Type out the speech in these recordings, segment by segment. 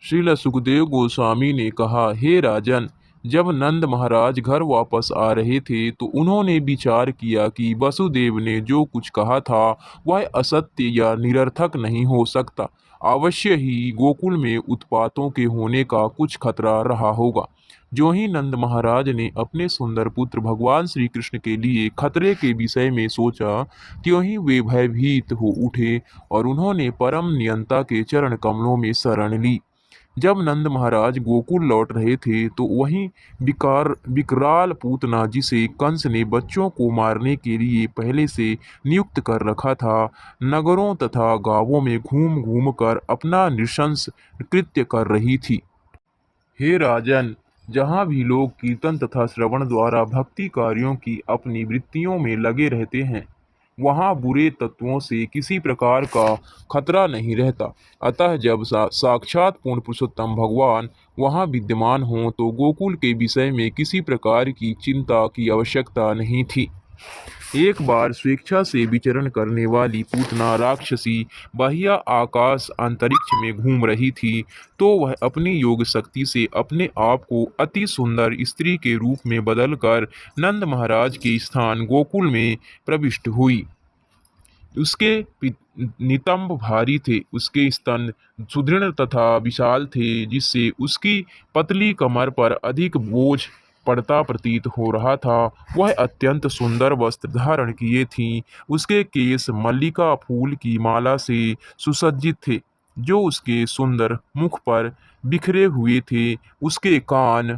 श्रील सुखदेव गोस्वामी ने कहा, हे राजन, जब नंद महाराज घर वापस आ रहे थे तो उन्होंने विचार किया कि वसुदेव ने जो कुछ कहा था वह असत्य या निरर्थक नहीं हो सकता। अवश्य ही गोकुल में उत्पातों के होने का कुछ खतरा रहा होगा। जो ही नंद महाराज ने अपने सुंदर पुत्र भगवान श्री कृष्ण के लिए खतरे के विषय में सोचा, त्यों ही वे भयभीत हो उठे और उन्होंने परम नियंता के चरण कमलों में शरण ली। जब नंद महाराज गोकुल लौट रहे थे तो वहीं विकराल पूतना, जिसे कंस ने बच्चों को मारने के लिए पहले से नियुक्त कर रखा था, नगरों तथा गांवों में घूम घूम कर अपना नृशंस कृत्य कर रही थी। हे राजन, जहाँ भी लोग कीर्तन तथा श्रवण द्वारा भक्ति कार्यों की अपनी वृत्तियों में लगे रहते हैं, वहाँ बुरे तत्वों से किसी प्रकार का खतरा नहीं रहता। अतः जब साक्षात पूर्ण पुरुषोत्तम भगवान वहाँ विद्यमान हों तो गोकुल के विषय में किसी प्रकार की चिंता की आवश्यकता नहीं थी। एक बार स्वेच्छा से विचरण करने वाली पूतना राक्षसी बाह्य आकाश अंतरिक्ष में घूम रही थी, तो वह अपनी योग शक्ति से अपने आप को अति सुंदर स्त्री के रूप में बदलकर नंद महाराज के स्थान गोकुल में प्रविष्ट हुई। उसके नितंब भारी थे, उसके स्तन सुदृढ़ तथा विशाल थे, जिससे उसकी पतली कमर पर अधिक बोझ पड़ता प्रतीत हो रहा था। वह अत्यंत सुंदर वस्त्र धारण किए थी। उसके केस मल्लिका फूल की माला से सुसज्जित थे, जो उसके सुंदर मुख पर बिखरे हुए थे। उसके कान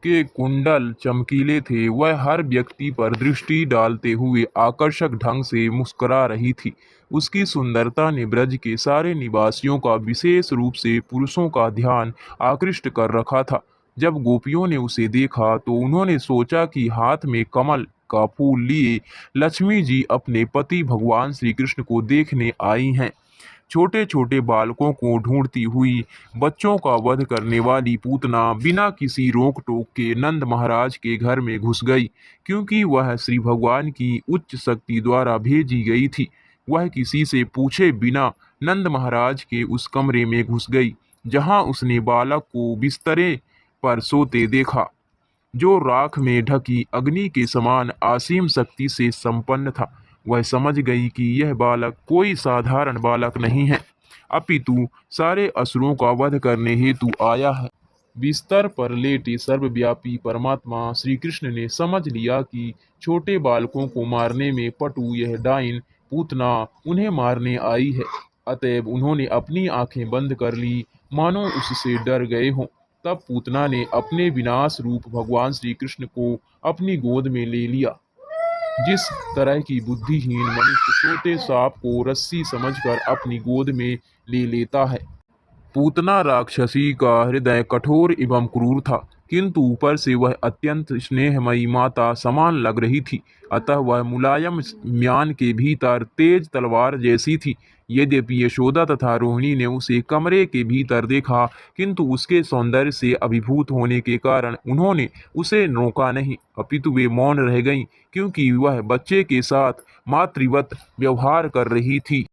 के कुंडल चमकीले थे। वह हर व्यक्ति पर दृष्टि डालते हुए आकर्षक ढंग से मुस्कुरा रही थी। उसकी सुंदरता ने ब्रज के सारे निवासियों का, विशेष रूप से पुरुषों का ध्यान आकृष्ट कर रखा था। जब गोपियों ने उसे देखा तो उन्होंने सोचा कि हाथ में कमल का फूल लिए लक्ष्मी जी अपने पति भगवान श्री कृष्ण को देखने आई हैं। छोटे छोटे बालकों को ढूंढती हुई बच्चों का वध करने वाली पूतना बिना किसी रोक टोक के नंद महाराज के घर में घुस गई, क्योंकि वह श्री भगवान की उच्च शक्ति द्वारा भेजी गई थी। वह किसी से पूछे बिना नंद महाराज के उस कमरे में घुस गई, जहां उसने बालक को बिस्तरे पर सोते देखा, जो राख में ढकी अग्नि के समान असीम शक्ति से संपन्न था। वह समझ गई कि यह बालक कोई साधारण बालक नहीं है, अपितु सारे असुरों का वध करने हेतु आया है। बिस्तर पर लेटे सर्वव्यापी परमात्मा श्री कृष्ण ने समझ लिया कि छोटे बालकों को मारने में पटु यह डाइन पूतना उन्हें मारने आई है। अतएव उन्होंने अपनी आंखें बंद कर ली, मानो उससे डर गए हों। तब पूतना ने अपने विनाश रूप भगवान श्री कृष्ण को अपनी गोद में ले लिया। जिस तरह की बुद्धिहीन मनुष्य छोटे सांप को रस्सी समझकर अपनी गोद में ले लेता है। पूतना राक्षसी का हृदय कठोर एवं क्रूर था, किंतु ऊपर से वह अत्यंत स्नेहमयी माता समान लग रही थी। अतः वह मुलायम म्यान के भीतर तेज तलवार जैसी थी। यद्यपि यशोदा तथा रोहिणी ने उसे कमरे के भीतर देखा, किंतु उसके सौंदर्य से अभिभूत होने के कारण उन्होंने उसे रोका नहीं, अपितु वे मौन रह गईं, क्योंकि वह बच्चे के साथ मातृवत व्यवहार कर रही थी।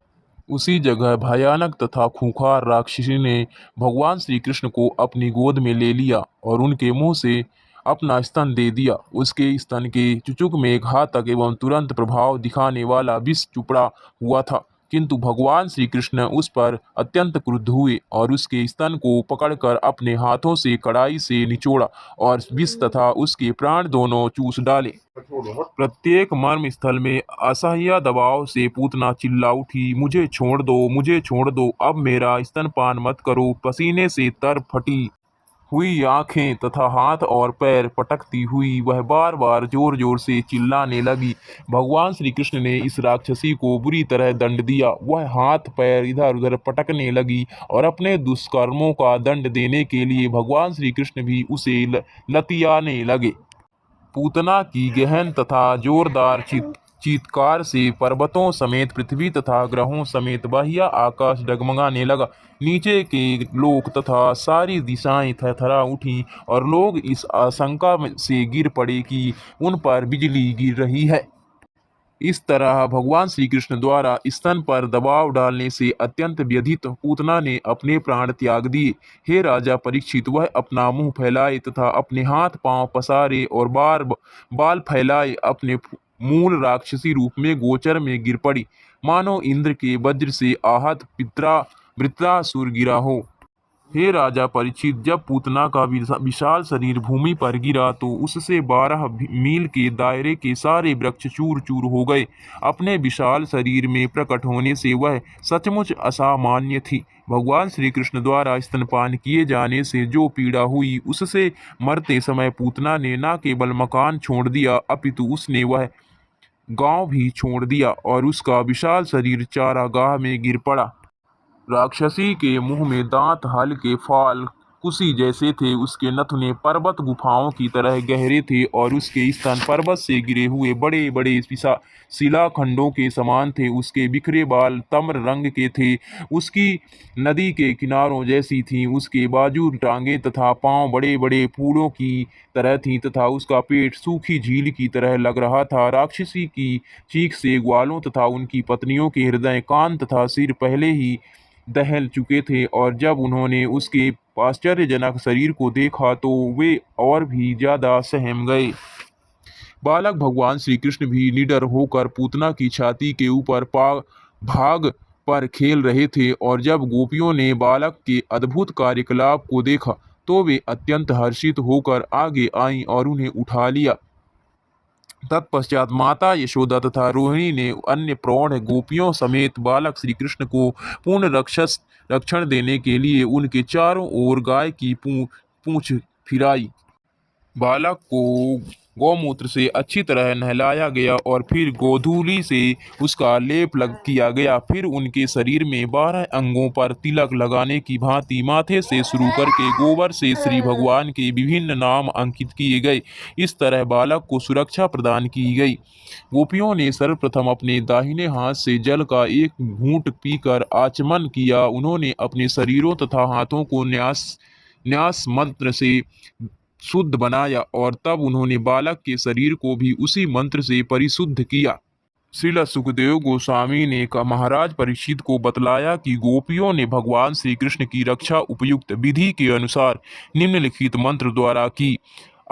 उसी जगह भयानक तथा खूंखार राक्षसी ने भगवान श्री कृष्ण को अपनी गोद में ले लिया और उनके मुंह से अपना स्तन दे दिया। उसके स्तन के चुचुक में एक घातक एवं तुरंत प्रभाव दिखाने वाला विष चुपड़ा हुआ था, किंतु भगवान श्री कृष्ण उस पर अत्यंत क्रुद्ध हुए और उसके स्तन को पकड़कर अपने हाथों से कड़ाई से निचोड़ा और विष तथा उसके प्राण दोनों चूस डाले। प्रत्येक मर्म स्थल में असह्य दबाव से पूतना चिल्ला उठी, मुझे छोड़ दो, मुझे छोड़ दो, अब मेरा स्तनपान मत करो। पसीने से तर फटी हुई आंखें तथा हाथ और पैर पटकती हुई वह बार बार जोर जोर से चिल्लाने लगी। भगवान श्री कृष्ण ने इस राक्षसी को बुरी तरह दंड दिया। वह हाथ पैर इधर उधर पटकने लगी और अपने दुष्कर्मों का दंड देने के लिए भगवान श्री कृष्ण भी उसे लतियाने लगे। पूतना की गहन तथा जोरदार चीत्कार से पर्वतों समेत, पृथ्वी तथा ग्रहों समेत बाह्य आकाश डगमगाने लगा। नीचे के लोक तथा सारी दिशाएं थरथरा उठीं और लोग इस आशंका से गिर पड़े कि उन पर बिजली गिर रही है। इस तरह भगवान श्री कृष्ण द्वारा स्तन पर दबाव डालने से अत्यंत व्यथित पूतना ने अपने प्राण त्याग दिए। हे राजा परीक्षित, वह अपना मुंह फैलाए तथा अपने हाथ पांव पसारे और बाल फैलाए अपने मूल राक्षसी रूप में गोचर में गिर पड़ी, मानो इंद्र के वज्र से आहत पित्रा वृत्रासुर गिरा हो। हे राजा परीक्षित, जब पूतना का विशाल शरीर भूमि पर गिरा तो उससे 12 मील के दायरे के सारे वृक्ष चूर चूर हो गए। अपने विशाल शरीर में प्रकट होने से वह सचमुच असामान्य थी। भगवान श्री कृष्ण द्वारा स्तनपान किए जाने से जो पीड़ा हुई, उससे मरते समय पूतना ने न केवल मकान छोड़ दिया, अपितु उसने वह गांव भी छोड़ दिया और उसका विशाल शरीर चारागाह में गिर पड़ा। राक्षसी के मुंह में दांत हल्के फाल कुशी जैसे थे, उसके नथुने पर्वत गुफाओं की तरह गहरे थे और उसके स्तन पर्वत से गिरे हुए बड़े बड़े शिलाखंडों के समान थे। उसके बिखरे बाल तम्र रंग के थे, उसकी नदी के किनारों जैसी थीं। उसके बाजू, टांगे तथा पांव बड़े बड़े फूलों की तरह थीं तथा उसका पेट सूखी झील की तरह लग रहा था। राक्षसी की चीख से ग्वालों तथा उनकी पत्नियों के हृदय, कान तथा सिर पहले ही दहल चुके थे और जब उन्होंने उसके आश्चर्यजनक शरीर को देखा तो वे और भी ज्यादा सहम गए। बालक भगवान श्री कृष्ण भी निडर होकर पूतना की छाती के ऊपर भाग पर खेल रहे थे और जब गोपियों ने बालक के अद्भुत कार्यकलाप को देखा तो वे अत्यंत हर्षित होकर आगे आईं और उन्हें उठा लिया। तत्पश्चात माता यशोदा तथा रोहिणी ने अन्य प्रौढ़ गोपियों समेत बालक श्री कृष्ण को पूर्ण रक्षण देने के लिए उनके चारों ओर गाय की पूंछ फिराई। बालक को गौमूत्र से अच्छी तरह नहलाया गया और फिर गोधूली से उसका लेप किया गया। फिर उनके शरीर में 12 अंगों पर तिलक लगाने की भांति माथे से शुरू करके गोबर से श्री भगवान के विभिन्न नाम अंकित किए गए। इस तरह बालक को सुरक्षा प्रदान की गई। गोपियों ने सर्वप्रथम अपने दाहिने हाथ से जल का एक घूंट पीकर आचमन किया। उन्होंने अपने शरीरों तथा हाथों को न्यास न्यास मंत्र से शुद्ध बनाया और तब उन्होंने बालक के शरीर को भी उसी मंत्र से परिशुद्ध किया। श्रील सुखदेव गोस्वामी ने महाराज परीक्षित को बतलाया कि गोपियों ने भगवान श्री कृष्ण की रक्षा उपयुक्त विधि के अनुसार निम्नलिखित मंत्र द्वारा की।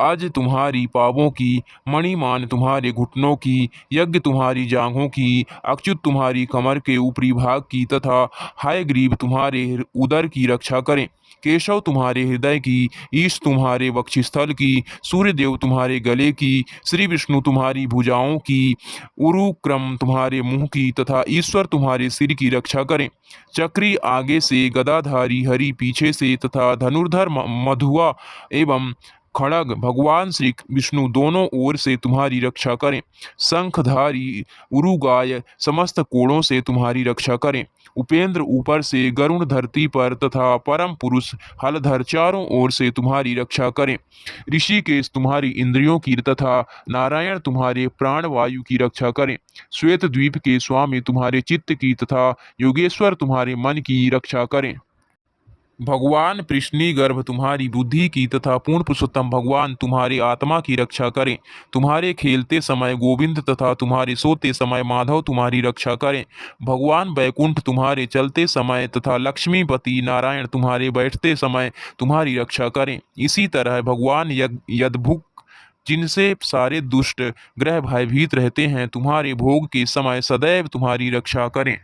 आज तुम्हारी पावों की, मणिमान तुम्हारे घुटनों की, यज्ञ तुम्हारी जांघों की, अच्युत तुम्हारी कमर के ऊपरी भाग की तथा हायग्रीव तुम्हारे उदर की रक्षा करें। केशव तुम्हारे हृदय की, ईश तुम्हारे वक्षस्थल की, सूर्यदेव तुम्हारे गले की, श्री विष्णु तुम्हारी भुजाओं की, उरुक्रम तुम्हारे मुंह की तथा ईश्वर तुम्हारे सिर की रक्षा करें। चक्री आगे से, गदाधारी हरि पीछे से तथा धनुर्धर मधुआ एवं खड़ग भगवान श्री विष्णु दोनों ओर से तुम्हारी रक्षा करें। शंखधारी उरुगाय समस्त कोणों से तुम्हारी रक्षा करें। उपेंद्र ऊपर से, गरुण धरती पर तथा परम पुरुष हलधर चारों ओर से तुम्हारी रक्षा करें। ऋषिकेश तुम्हारी इंद्रियों की तथा नारायण तुम्हारे प्राण वायु की रक्षा करें। श्वेत द्वीप के स्वामी तुम्हारे चित्त की तथा योगेश्वर तुम्हारे मन की रक्षा करें। भगवान कृष्णी गर्भ तुम्हारी बुद्धि की तथा पूर्ण पुरुषोत्तम भगवान तुम्हारी आत्मा की रक्षा करें। तुम्हारे खेलते समय गोविंद तथा तुम्हारे सोते समय माधव तुम्हारी रक्षा करें। भगवान वैकुंठ तुम्हारे चलते समय तथा लक्ष्मीपति नारायण तुम्हारे बैठते समय तुम्हारी रक्षा करें। इसी तरह भगवान यदभुक, जिनसे सारे दुष्ट ग्रह भयभीत रहते हैं, तुम्हारे भोग के समय सदैव तुम्हारी रक्षा करें।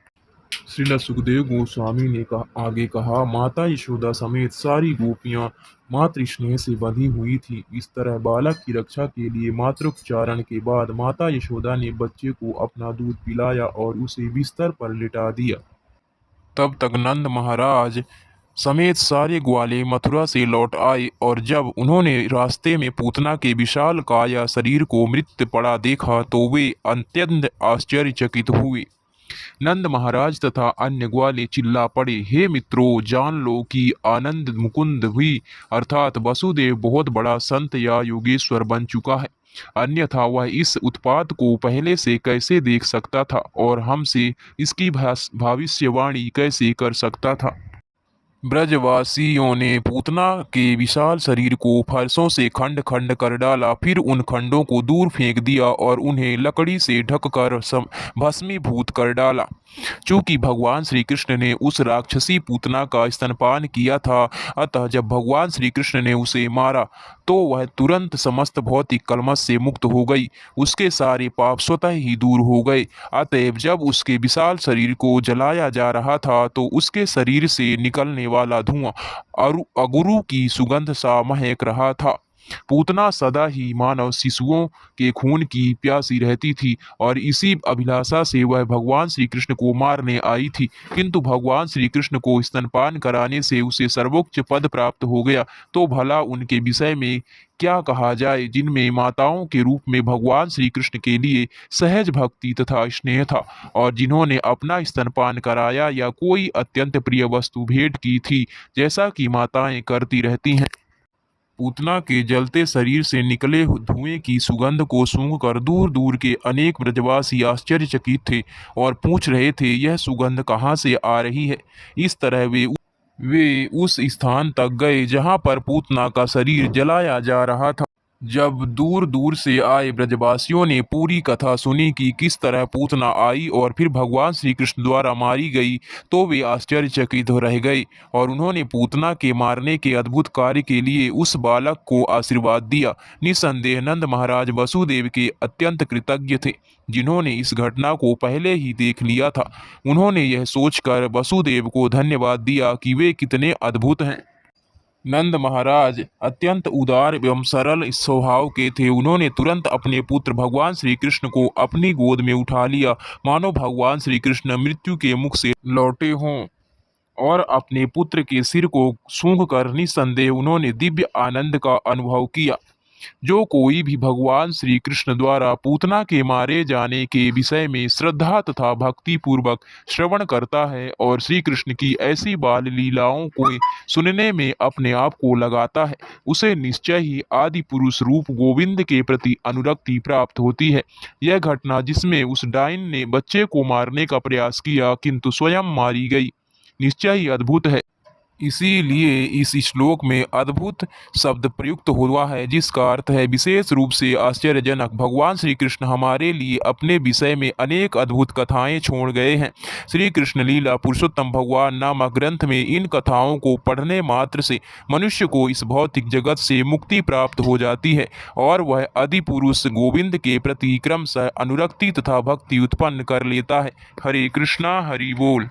श्रील सुखदेव गोस्वामी ने आगे कहा, माता यशोदा समेत सारी गोपियां मातृस्नेह से बंधी हुई थी। इस तरह बालक की रक्षा के लिए मातृोपचारण के बाद माता यशोदा ने बच्चे को अपना दूध पिलाया और उसे बिस्तर पर लिटा दिया। तब तक नंद महाराज समेत सारे ग्वाले मथुरा से लौट आए और जब उन्होंने रास्ते में पूतना के विशाल काया शरीर को मृत पड़ा देखा तो वे अत्यंत आश्चर्यचकित हुए। नंद महाराज तथा अन्य ग्वाले चिल्ला पड़े, हे मित्रों, जान लो कि आनंद मुकुंद भी अर्थात वसुदेव बहुत बड़ा संत या योगेश्वर बन चुका है। अन्यथा वह इस उत्पात को पहले से कैसे देख सकता था और हमसे इसकी भविष्यवाणी कैसे कर सकता था। ब्रजवासियों ने पूतना के विशाल शरीर को फरसों से खंड खंड कर डाला, फिर उन खंडों को दूर फेंक दिया और उन्हें लकड़ी से ढककर भस्मीभूत कर डाला। चूंकि भगवान श्री कृष्ण ने उस राक्षसी पूतना का स्तनपान किया था, अतः जब भगवान श्री कृष्ण ने उसे मारा तो वह तुरंत समस्त भौतिक कलमश से मुक्त हो गई। उसके सारे पाप स्वतः ही दूर हो गए। अतएव जब उसके विशाल शरीर को जलाया जा रहा था तो उसके शरीर से निकलने वाला धुआं अगुरु की सुगंध सा महक रहा था। पूतना सदा ही मानव शिशुओं के खून की प्यासी रहती थी और इसी अभिलाषा से वह भगवान श्री कृष्ण को मारने आई थी, किंतु भगवान श्री कृष्ण को स्तनपान कराने से उसे सर्वोच्च पद प्राप्त हो गया। तो भला उनके विषय में क्या कहा जाए, जिनमें माताओं के रूप में भगवान श्री कृष्ण के लिए सहज भक्ति तथा स्नेह था और जिन्होंने अपना स्तनपान कराया या कोई अत्यंत प्रिय वस्तु भेंट की थी, जैसा कि माताएं करती रहती हैं। पूतना के जलते शरीर से निकले धुएं की सुगंध को सूंघकर दूर दूर के अनेक ब्रजवासी आश्चर्यचकित थे और पूछ रहे थे, यह सुगंध कहाँ से आ रही है। इस तरह वे उस स्थान तक गए जहाँ पर पूतना का शरीर जलाया जा रहा था। जब दूर दूर से आए ब्रजवासियों ने पूरी कथा सुनी कि किस तरह पूतना आई और फिर भगवान श्री कृष्ण द्वारा मारी गई, तो वे आश्चर्यचकित रह गए और उन्होंने पूतना के मारने के अद्भुत कार्य के लिए उस बालक को आशीर्वाद दिया। निसंदेह नंद महाराज वसुदेव के अत्यंत कृतज्ञ थे, जिन्होंने इस घटना को पहले ही देख लिया था। उन्होंने यह सोचकर वसुदेव को धन्यवाद दिया कि वे कितने अद्भुत हैं। नंद महाराज अत्यंत उदार एवं सरल स्वभाव के थे। उन्होंने तुरंत अपने पुत्र भगवान श्री कृष्ण को अपनी गोद में उठा लिया, मानो भगवान श्री कृष्ण मृत्यु के मुख से लौटे हों, और अपने पुत्र के सिर को सूंघकर निस्संदेह उन्होंने दिव्य आनंद का अनुभव किया। जो कोई भी भगवान श्री कृष्ण द्वारा पूतना के मारे जाने के विषय में श्रद्धा तथा भक्ति पूर्वक श्रवण करता है और श्री कृष्ण की ऐसी बाल लीलाओं को सुनने में अपने आप को लगाता है, उसे निश्चय ही आदि पुरुष रूप गोविंद के प्रति अनुरक्ति प्राप्त होती है। यह घटना जिसमें उस डाइन ने बच्चे को मारने का प्रयास किया किंतु स्वयं मारी गई, निश्चय ही अद्भुत है। इसीलिए इस श्लोक में अद्भुत शब्द प्रयुक्त हुआ है, जिसका अर्थ है विशेष रूप से आश्चर्यजनक। भगवान श्री कृष्ण हमारे लिए अपने विषय में अनेक अद्भुत कथाएं छोड़ गए हैं। श्री कृष्ण लीला पुरुषोत्तम भगवान नामक ग्रंथ में इन कथाओं को पढ़ने मात्र से मनुष्य को इस भौतिक जगत से मुक्ति प्राप्त हो जाती है और वह आदि पुरुष गोविंद के प्रति क्रमशः अनुरक्ति तथा भक्ति उत्पन्न कर लेता है। हरे कृष्णा, हरि बोल।